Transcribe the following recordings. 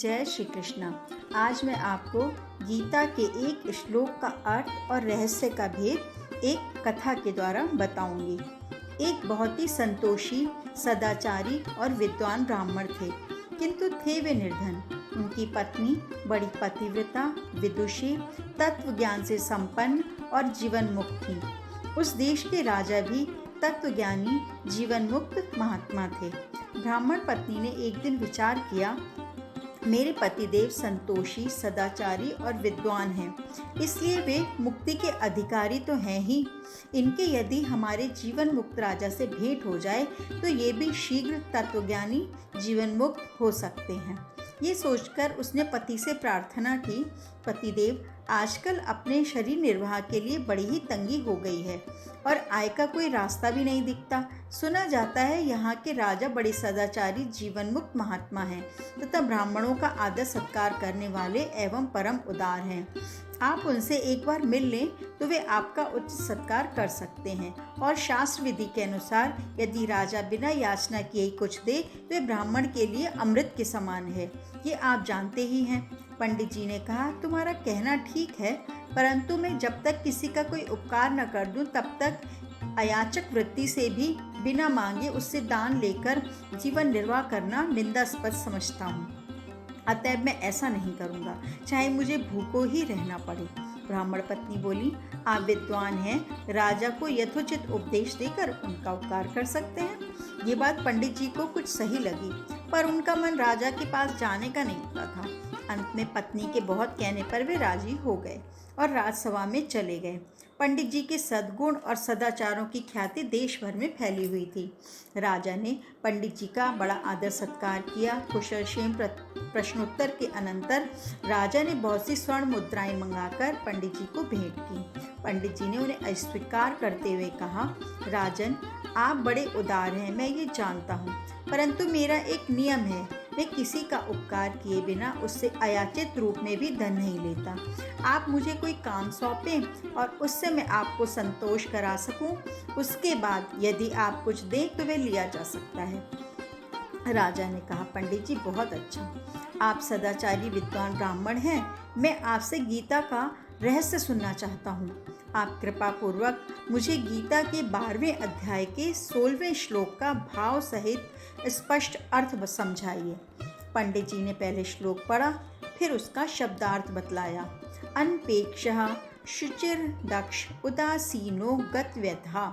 जय श्री कृष्ण। आज मैं आपको गीता के एक श्लोक का अर्थ और रहस्य का भेद एक कथा के द्वारा बताऊंगी। एक बहुत ही संतोषी, सदाचारी और विद्वान ब्राह्मण थे, किंतु थे वे निर्धन। उनकी पत्नी बड़ी पतिव्रता, विदुषी, तत्व ज्ञान से संपन्न और जीवन मुक्त थी। उस देश के राजा भी तत्वज्ञानी, जीवन मुक्त महात्मा थे। ब्राह्मण पत्नी ने एक दिन विचार किया, मेरे पतिदेव संतोषी, सदाचारी और विद्वान हैं, इसलिए वे मुक्ति के अधिकारी तो हैं ही। इनके यदि हमारे जीवन मुक्त राजा से भेंट हो जाए तो ये भी शीघ्र तत्वज्ञानी, जीवन मुक्त हो सकते हैं। ये सोचकर उसने पति से प्रार्थना की, पतिदेव, आजकल अपने शरीर निर्वाह के लिए बड़ी ही तंगी हो गई है और आय का कोई रास्ता भी नहीं दिखता। सुना जाता है यहाँ के राजा बड़े सदाचारी, जीवन मुक्त महात्मा हैं तथा ब्राह्मणों का आदर सत्कार करने वाले एवं परम उदार हैं। आप उनसे एक बार मिल लें तो वे आपका उच्च सत्कार कर सकते हैं और शास्त्र विधि के अनुसार यदि राजा बिना याचना किए कुछ दे तो वे ब्राह्मण के लिए अमृत के समान है। ये आप जानते ही हैं। पंडित जी ने कहा, तुम्हारा कहना ठीक है, परंतु मैं जब तक किसी का कोई उपकार न कर दूं तब तक अयाचक वृत्ति से भी बिना मांगे उससे दान लेकर जीवन निर्वाह करना निंदास्पद समझता हूँ। अतएव मैं ऐसा नहीं करूँगा, चाहे मुझे भूखों ही रहना पड़े। ब्राह्मण पत्नी बोली, आप विद्वान हैं, राजा को यथोचित उपदेश देकर उनका उपकार कर सकते हैं। ये बात पंडित जी को कुछ सही लगी, पर उनका मन राजा के पास जाने का नहीं होता था। अंत में पत्नी के बहुत कहने पर वे राजी हो गए और राजसभा में चले गए। पंडित जी के सद्गुण और सदाचारों की ख्याति देश भर में फैली हुई थी। राजा ने पंडित जी का बड़ा आदर सत्कार किया। कुशलक्षेम प्रश्नोत्तर के अनंतर राजा ने बहुत सी स्वर्ण मुद्राएं मंगाकर पंडित जी को भेंट की। पंडित जी ने उन्हें अस्वीकार करते हुए कहा, राजन, आप बड़े उदार हैं, मैं ये जानता हूँ, परंतु मेरा एक नियम है, मैं किसी का उपकार किए बिना उससे अयाचित रूप में भी धन नहीं लेता। आप मुझे कोई काम सौंपें और उससे मैं आपको संतोष करा सकूं, उसके बाद यदि आप कुछ दें तो वे लिया जा सकता है। राजा ने कहा, पंडित जी, बहुत अच्छा, आप सदाचारी विद्वान ब्राह्मण हैं, मैं आपसे गीता का रहस्य सुनना चाहता हूँ। आप कृपा पूर्वक मुझे गीता के 12वें अध्याय के 16वें श्लोक का भाव सहित स्पष्ट अर्थ समझाइए। पंडित जी ने पहले श्लोक पढ़ा, फिर उसका शब्दार्थ बतलाया। अनपेक्षः शुचिर दक्ष उदासीनो गतव्यथा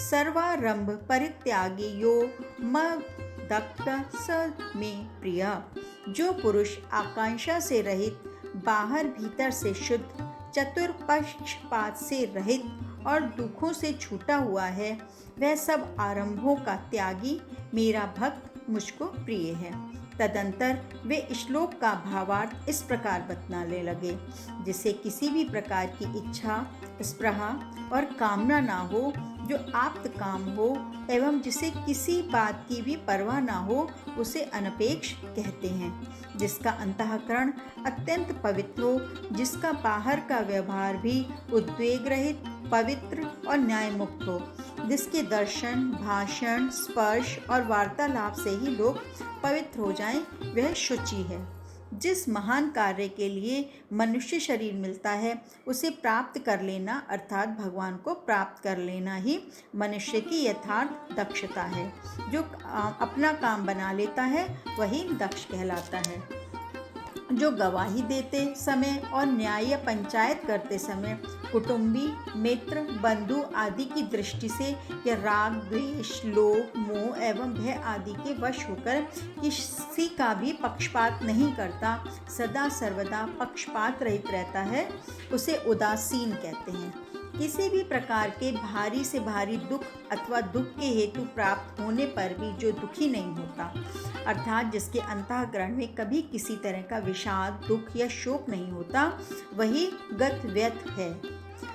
सर्वारंभ परित्यागी यो मद्दक्त स मे प्रिय। जो पुरुष आकांक्षा से रहित, बाहर भीतर से शुद्ध, चतुर, पक्षपात से रहित और दुखों से छूटा हुआ है, वह सब आरंभों का त्यागी, मेरा भक्त, मुझको प्रिय है। तदंतर वे श्लोक का भावार्थ इस प्रकार बतलाने लगे, जिसे किसी भी प्रकार की इच्छा, स्पृहा और कामना ना हो, जो आप्त काम हो एवं जिसे किसी बात की भी परवाह ना हो, उसे अनपेक्ष कहते हैं। जिसका अंतःकरण अत्यंत पवित्र हो, जिसका बाहर का व्यवहार भी उद्वेग रहित, पवित्र और न्याय मुक्त हो, जिसके दर्शन, भाषण, स्पर्श और वार्तालाप से ही लोग पवित्र हो जाएं, वह शुचि है। जिस महान कार्य के लिए मनुष्य शरीर मिलता है, उसे प्राप्त कर लेना अर्थात भगवान को प्राप्त कर लेना ही मनुष्य की यथार्थ दक्षता है। जो अपना काम बना लेता है वही दक्ष कहलाता है। जो गवाही देते समय और न्याय या पंचायत करते समय कुटुंबी, मित्र, बंधु आदि की दृष्टि से या राग, द्वेष, लोभ, मोह एवं भय आदि के वश होकर किसी का भी पक्षपात नहीं करता, सदा सर्वदा पक्षपात रहित रहता है, उसे उदासीन कहते हैं। किसी भी प्रकार के भारी से भारी दुख अथवा दुख के हेतु प्राप्त होने पर भी जो दुखी नहीं होता, अर्थात जिसके अंतःकरण में कभी किसी तरह का विषाद, दुख या शोक नहीं होता, वही गतव्यथ है।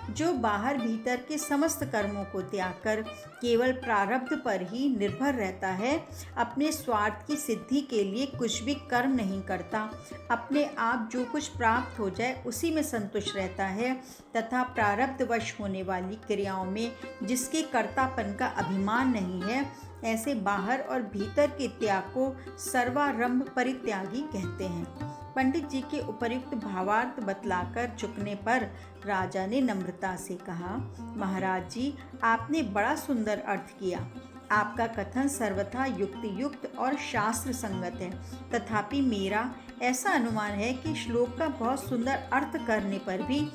जो बाहर भीतर के समस्त कर्मों को त्याग कर केवल प्रारब्ध पर ही निर्भर रहता है, अपने स्वार्थ की सिद्धि के लिए कुछ भी कर्म नहीं करता, अपने आप जो कुछ प्राप्त हो जाए उसी में संतुष्ट रहता है तथा प्रारब्धवश होने वाली क्रियाओं में जिसके कर्तापन का अभिमान नहीं है, ऐसे बाहर और भीतर के त्याग को सर्वारंभ परित्यागी कहते हैं। पंडित जी के उपर्युक्त भावार्थ बतलाकर चुकने पर राजा ने नम्रता से कहा, महाराज जी, आपने बड़ा सुंदर अर्थ किया। आपका कथन सर्वथा युक्ति युक्त और शास्त्र संगत है, तथापि मेरा ऐसा अनुमान है कि श्लोक का बहुत सुंदर अर्थ करने पर भी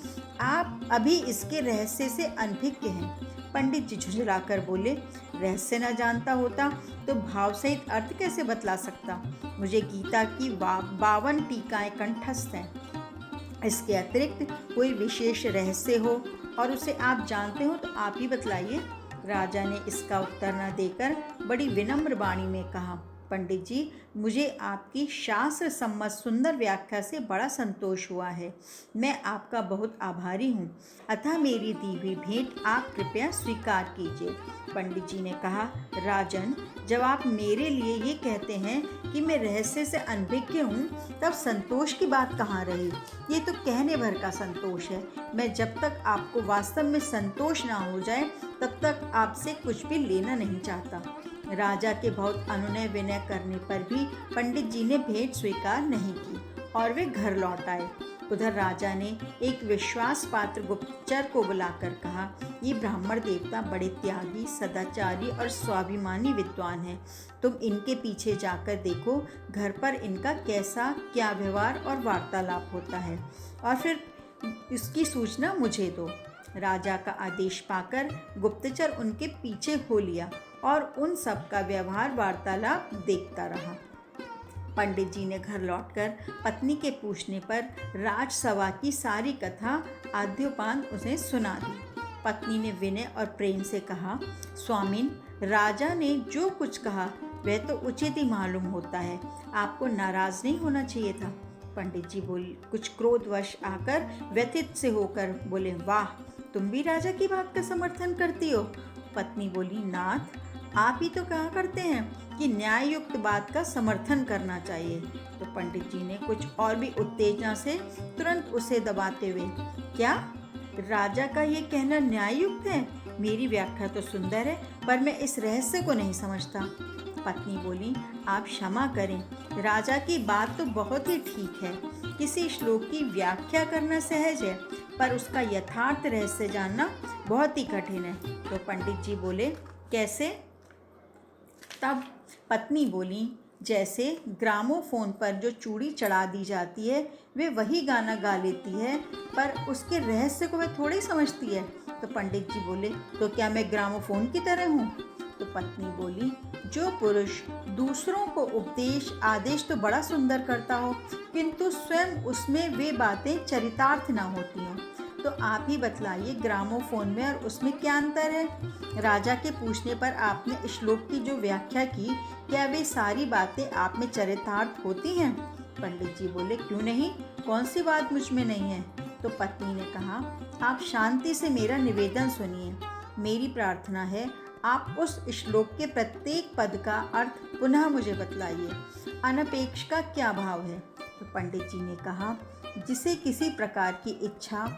आप अभी इसके रहस्य से अनभिज्ञ हैं। पंडित जी झुंझलाकर बोले, रहस्य न जानता होता तो भाव सहित अर्थ कैसे बतला सकता। मुझे गीता की 52 टीकाएं कंठस्थ हैं। इसके अतिरिक्त कोई विशेष रहस्य हो और उसे आप जानते हो तो आप ही बतलाइए। राजा ने इसका उत्तर न देकर बड़ी विनम्र वाणी में कहा, पंडित जी, मुझे आपकी शास्त्र सम्मत सुंदर व्याख्या से बड़ा संतोष हुआ है। मैं आपका बहुत आभारी हूँ। अतः मेरी दी हुई भेंट आप कृपया स्वीकार कीजिए। पंडित जी ने कहा, राजन, जब आप मेरे लिए ये कहते हैं कि मैं रहस्य से अनभिज्ञ हूँ, तब संतोष की बात कहाँ रही। ये तो कहने भर का संतोष है। मैं जब तक आपको वास्तव में संतोष ना हो जाए तब तक आपसे कुछ भी लेना नहीं चाहता। राजा के बहुत अनुनय विनय करने पर भी पंडित जी ने भेंट स्वीकार नहीं की और वे घर लौट आए। उधर राजा ने एक विश्वास पात्र गुप्तचर को बुलाकर कहा, ये ब्राह्मण देवता बड़े त्यागी, सदाचारी और स्वाभिमानी विद्वान हैं। तुम इनके पीछे जाकर देखो, घर पर इनका कैसा क्या व्यवहार और वार्तालाप होता है, और फिर इसकी सूचना मुझे दो। राजा का आदेश पाकर गुप्तचर उनके पीछे हो लिया और उन सब का व्यवहार वार्तालाप देखता रहा। पंडित जी ने घर लौटकर पत्नी के पूछने पर राजसभा की सारी कथा आद्योपांत उसे सुना दी। पत्नी ने विनय और प्रेम से कहा, स्वामिन, राजा ने जो कुछ कहा वह तो उचित ही मालूम होता है। आपको नाराज नहीं होना चाहिए था। पंडित जी बोले, कुछ क्रोधवश आकर व्यथित से होकर बोले, वाह, तुम भी राजा की बात का समर्थन करती हो। पत्नी बोली, नाथ, आप ही तो कहा करते हैं कि न्याय युक्त बात का समर्थन करना चाहिए। तो पंडित जी ने कुछ और भी उत्तेजना से तुरंत उसे दबाते हुए, क्या राजा का ये कहना न्याय युक्त है? मेरी व्याख्या तो सुंदर है, पर मैं इस रहस्य को नहीं समझता। पत्नी बोली, आप क्षमा करें, राजा की बात तो बहुत ही ठीक है। किसी श्लोक की व्याख्या करना सहज है, पर उसका यथार्थ रहस्य जानना बहुत ही कठिन है। तो पंडित जी बोले, कैसे? तब पत्नी बोली, जैसे ग्रामोफोन पर जो चूड़ी चढ़ा दी जाती है वे वही गाना गा लेती है, पर उसके रहस्य को वह थोड़ी समझती है। तो पंडित जी बोले, तो क्या मैं ग्रामोफोन की तरह हूँ? तो पत्नी बोली, जो पुरुष दूसरों को उपदेश आदेश तो बड़ा सुंदर करता हो, किंतु स्वयं उसमें वे बातें चरितार्थ ना होती हों, तो आप ही बतलाइए, ग्रामोफोन में और उसमें क्या अंतर है? राजा के पूछने पर आपने श्लोक की जो व्याख्या की, क्या वे सारी बातें आप में चरितार्थ होती हैं? पंडित जी बोले, क्यों नहीं, कौन सी बात मुझ में नहीं है? तो पत्नी ने कहा, आप शांति से मेरा निवेदन सुनिए। मेरी प्रार्थना है, आप उस श्लोक के प्रत्येक पद का अर्थ पुनः मुझे बतलाइए। अनपेक्ष का क्या भाव है? तो पंडित जी ने कहा, जिसे किसी प्रकार की इच्छा,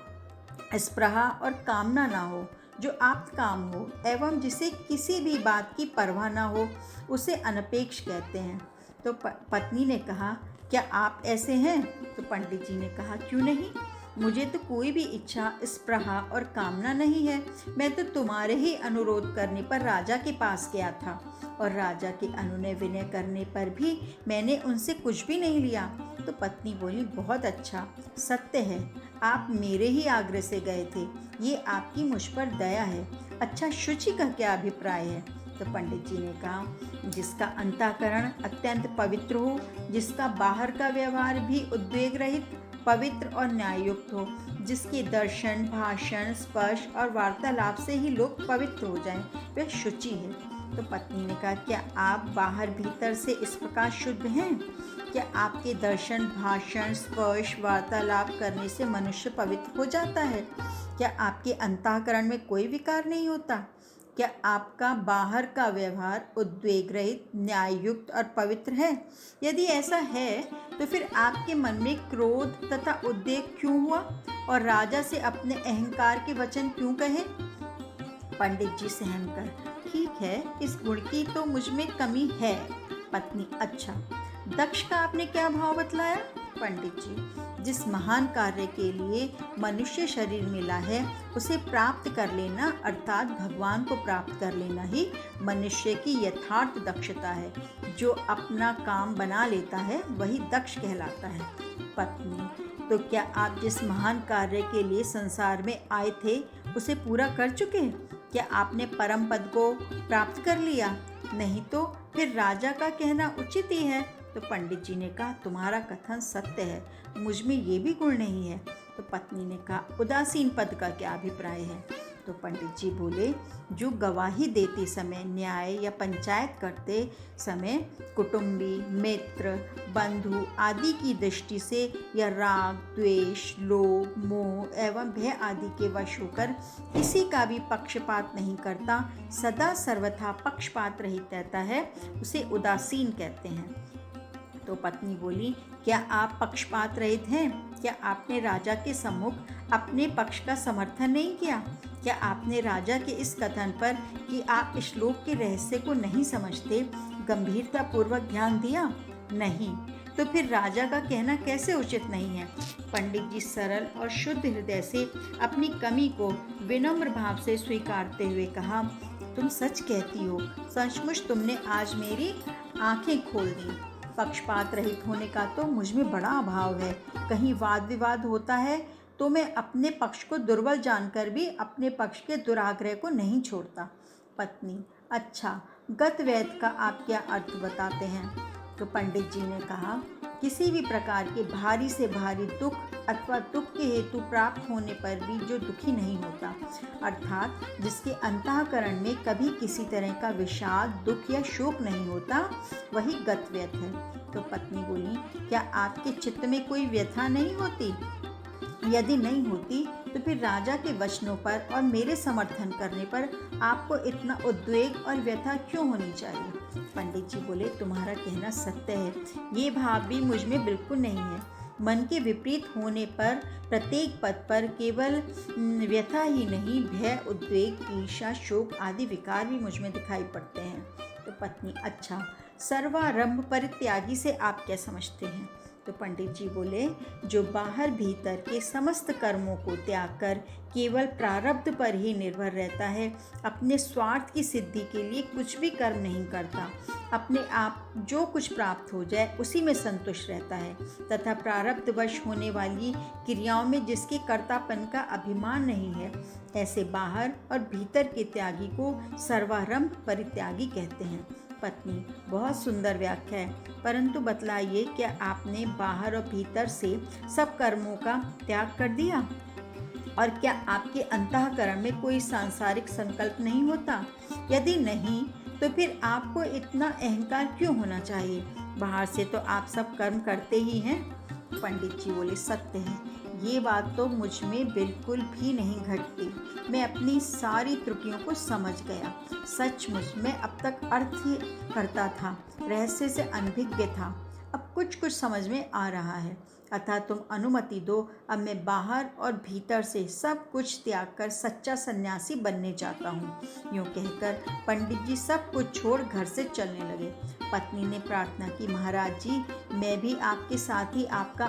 स्पृहा और कामना ना हो, जो आप्त काम हो, एवं जिसे किसी भी बात की परवाह ना हो, उसे अनपेक्ष कहते हैं। तो पत्नी ने कहा, क्या आप ऐसे हैं? तो पंडित जी ने कहा, क्यों नहीं, मुझे तो कोई भी इच्छा, स्पृहा और कामना नहीं है। मैं तो तुम्हारे ही अनुरोध करने पर राजा के पास गया था, और राजा के अनुनय विनय करने पर भी मैंने उनसे कुछ भी नहीं लिया। तो पत्नी बोली, बहुत अच्छा, सत्य है, आप मेरे ही आग्रह से गए थे, ये आपकी मुझ पर दया है। अच्छा, शुचि का क्या अभिप्राय है? तो पंडित जी ने कहा, जिसका अंतःकरण अत्यंत पवित्र हो, जिसका बाहर का व्यवहार भी उद्वेग रहित, पवित्र और न्याययुक्त हो, जिसके दर्शन, भाषण, स्पर्श और वार्तालाप से ही लोग पवित्र हो जाएं, वह शुचि है। तो पत्नी ने कहा, क्या आप बाहर भीतर से इस प्रकार शुद्ध हैं? क्या आपके दर्शन, भाषण, स्पर्श, वार्तालाप करने से मनुष्य पवित्र हो जाता है? क्या आपके अंतःकरण में कोई विकार नहीं होता? क्या आपका बाहर का व्यवहार उद्वेग रहित, न्याययुक्त और पवित्र है? यदि ऐसा है तो फिर आपके मन में क्रोध तथा उद्वेग क्यों हुआ और राजा से अपने अहंकार के वचन क्यों कहे? पंडित जी सहम कर, ठीक है, इस गुण की तो मुझ में कमी है। पत्नी, अच्छा, दक्ष का आपने क्या भाव बतलाया? पंडित जी, जिस महान कार्य के लिए मनुष्य शरीर मिला है उसे प्राप्त कर लेना अर्थात भगवान को प्राप्त कर लेना ही मनुष्य की यथार्थ दक्षता है। जो अपना काम बना लेता है वही दक्ष कहलाता है। पत्नी, तो क्या आप जिस महान कार्य के लिए संसार में आए थे उसे पूरा कर चुके हैं? क्या आपने परम पद को प्राप्त कर लिया? नहीं तो फिर राजा का कहना उचित ही है। तो पंडित जी ने कहा, तुम्हारा कथन सत्य है, मुझ में ये भी गुण नहीं है। तो पत्नी ने कहा, उदासीन पद का क्या अभिप्राय है? तो पंडित जी बोले, जो गवाही देते समय, न्याय या पंचायत करते समय कुटुंबी, मित्र, बंधु आदि की दृष्टि से या राग, द्वेष, लोभ, मोह एवं भय आदि के वश होकर किसी का भी पक्षपात नहीं करता, सदा सर्वथा पक्षपात रहित रहता है, उसे उदासीन कहते हैं। तो पत्नी बोली, क्या आप पक्षपात रहित हैं? क्या आपने राजा के सम्मुख अपने पक्ष का समर्थन नहीं किया? क्या आपने राजा के इस कथन पर कि आप श्लोक के रहस्य को नहीं समझते गंभीरता पूर्वक ध्यान दिया? नहीं। तो फिर राजा का कहना कैसे उचित नहीं है? पंडित जी सरल और शुद्ध हृदय से अपनी कमी को विनम्र भाव से स्वीकारते हुए कहा, तुम सच कहती हो, सचमुच तुमने आज मेरी आंखें खोल दी। पक्षपात रहित होने का तो मुझ में बड़ा अभाव है। कहीं वाद विवाद होता है तो मैं अपने पक्ष को दुर्बल जानकर भी अपने पक्ष के दुराग्रह को नहीं छोड़ता। पत्नी, अच्छा, गत वैध का आप क्या अर्थ बताते हैं? तो पंडित जी ने कहा, किसी भी प्रकार के भारी से भारी दुख अथवा दुख के हेतु प्राप्त होने पर भी जो दुखी नहीं होता, अर्थात जिसके अंतःकरण में कभी किसी तरह का विषाद, दुख या शोक नहीं होता, वही गतव्यथ है। तो पत्नी बोली, क्या आपके चित्त में कोई व्यथा नहीं होती? यदि नहीं होती तो फिर राजा के वचनों पर और मेरे समर्थन करने पर आपको इतना उद्वेग और व्यथा क्यों होनी चाहिए? पंडित जी बोले, तुम्हारा कहना सत्य है, ये भाव भी मुझ में बिल्कुल नहीं है। मन के विपरीत होने पर प्रत्येक पद पर केवल व्यथा ही नहीं, भय, उद्वेग, ईर्ष्या, शोक आदि विकार भी मुझ में दिखाई पड़ते हैं। तो पत्नी, अच्छा, सर्वारंभ परित्यागी से आप क्या समझते हैं? तो पंडित जी बोले, जो बाहर भीतर के समस्त कर्मों को त्याग कर केवल प्रारब्ध पर ही निर्भर रहता है, अपने स्वार्थ की सिद्धि के लिए कुछ भी कर्म नहीं करता, अपने आप जो कुछ प्राप्त हो जाए उसी में संतुष्ट रहता है तथा प्रारब्धवश होने वाली क्रियाओं में जिसके कर्तापन का अभिमान नहीं है, ऐसे बाहर और भीतर के त्यागी को सर्वारंभ परित्यागी कहते हैं। पत्नी, बहुत सुंदर व्याख्या है, परंतु बतलाइए, क्या आपने बाहर और भीतर से सब कर्मों का त्याग कर दिया? और क्या आपके अंतःकरण में कोई सांसारिक संकल्प नहीं होता? यदि नहीं तो फिर आपको इतना अहंकार क्यों होना चाहिए? बाहर से तो आप सब कर्म करते ही हैं। पंडित जी बोले, सत्य है, ये बात तो मुझ में बिल्कुल भी नहीं घटती। मैं अपनी सारी त्रुटियों को समझ गया। सचमुच मैं अब तक अर्थ ही करता था, रहस्य से अनभिज्ञ था, अब कुछ कुछ समझ में आ रहा है। अतः तुम अनुमति दो, अब मैं बाहर और भीतर से सब कुछ त्याग कर सच्चा सन्यासी बनने चाहता हूँ। यूँ कहकर पंडित जी सब कुछ छोड़ घर से चलने लगे। पत्नी ने प्रार्थना की, महाराज जी, मैं भी आपके साथ ही आपका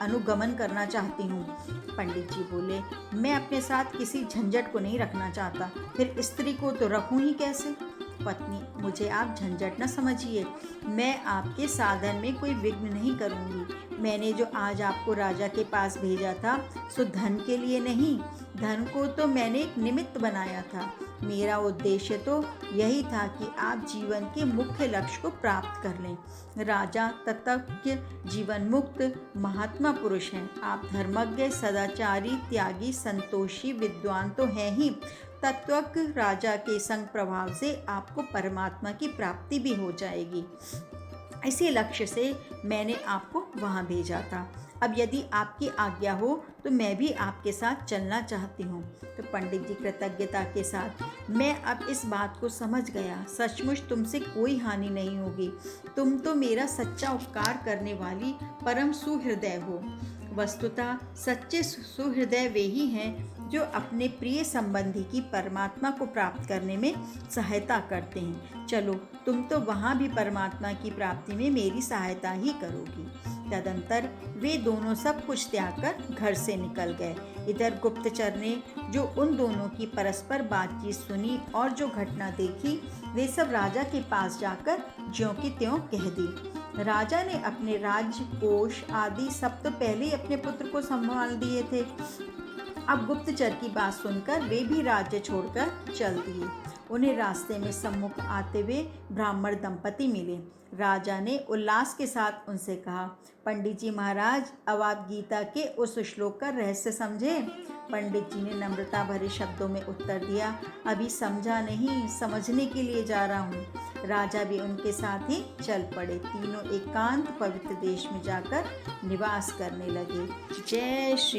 अनुगमन करना चाहती हूँ। पंडित जी बोले, मैं अपने साथ किसी झंझट को नहीं रखना चाहता, फिर स्त्री को तो रखूँ ही कैसे? पत्नी, मुझे आप झंझट न समझिए, मैं आपके साधन में कोई विघ्न नहीं करूँगी। मैंने जो आज आपको राजा के पास भेजा था सो धन के लिए नहीं, धन को तो मैंने एक निमित्त बनाया था। मेरा उद्देश्य तो यही था कि आप जीवन के मुख्य लक्ष्य को प्राप्त कर लें। राजा तत्ज्ञ, जीवन मुक्त महात्मा पुरुष हैं। आप धर्मज्ञ, सदाचारी, त्यागी, संतोषी, विद्वान तो हैं ही, तत्वज्ञ राजा के संग प्रभाव से आपको परमात्मा की प्राप्ति भी हो जाएगी। इसी लक्ष्य से मैंने आपको वहाँ भेजा था। अब यदि आपकी आज्ञा हो तो मैं भी आपके साथ चलना चाहती हूँ। तो पंडित जी कृतज्ञता के साथ, मैं अब इस बात को समझ गया, सचमुच तुमसे कोई हानि नहीं होगी। तुम तो मेरा सच्चा उपकार करने वाली परम सुहृदय हो। वस्तुतः सच्चे सुहृदय वे ही हैं जो अपने प्रिय संबंधी की परमात्मा को प्राप्त करने में सहायता करते हैं। चलो, तुम तो वहाँ भी परमात्मा की प्राप्ति में मेरी सहायता ही करोगी। तदंतर वे दोनों सब कुछ त्याग कर घर से निकल गए। इधर गुप्तचर ने जो उन दोनों की परस्पर बातचीत सुनी और जो घटना देखी, वे सब राजा के पास जाकर ज्यों की त्यों कह दी। राजा ने अपने राज्य कोष आदि सब तो पहले ही अपने पुत्र को संभाल दिए थे। अब गुप्तचर की बात सुनकर वे भी राज्य छोड़कर चल दिए। उन्हें रास्ते में सम्मुख आते हुए ब्राह्मण दंपति मिले। राजा ने उल्लास के साथ उनसे कहा, पंडित जी महाराज, अब आप गीता के उस श्लोक का रहस्य समझे? पंडित जी ने नम्रता भरे शब्दों में उत्तर दिया, अभी समझा नहीं, समझने के लिए जा रहा हूँ। राजा भी उनके साथ ही चल पड़े। तीनों एकांत पवित्र देश में जाकर निवास करने लगे। जय श्री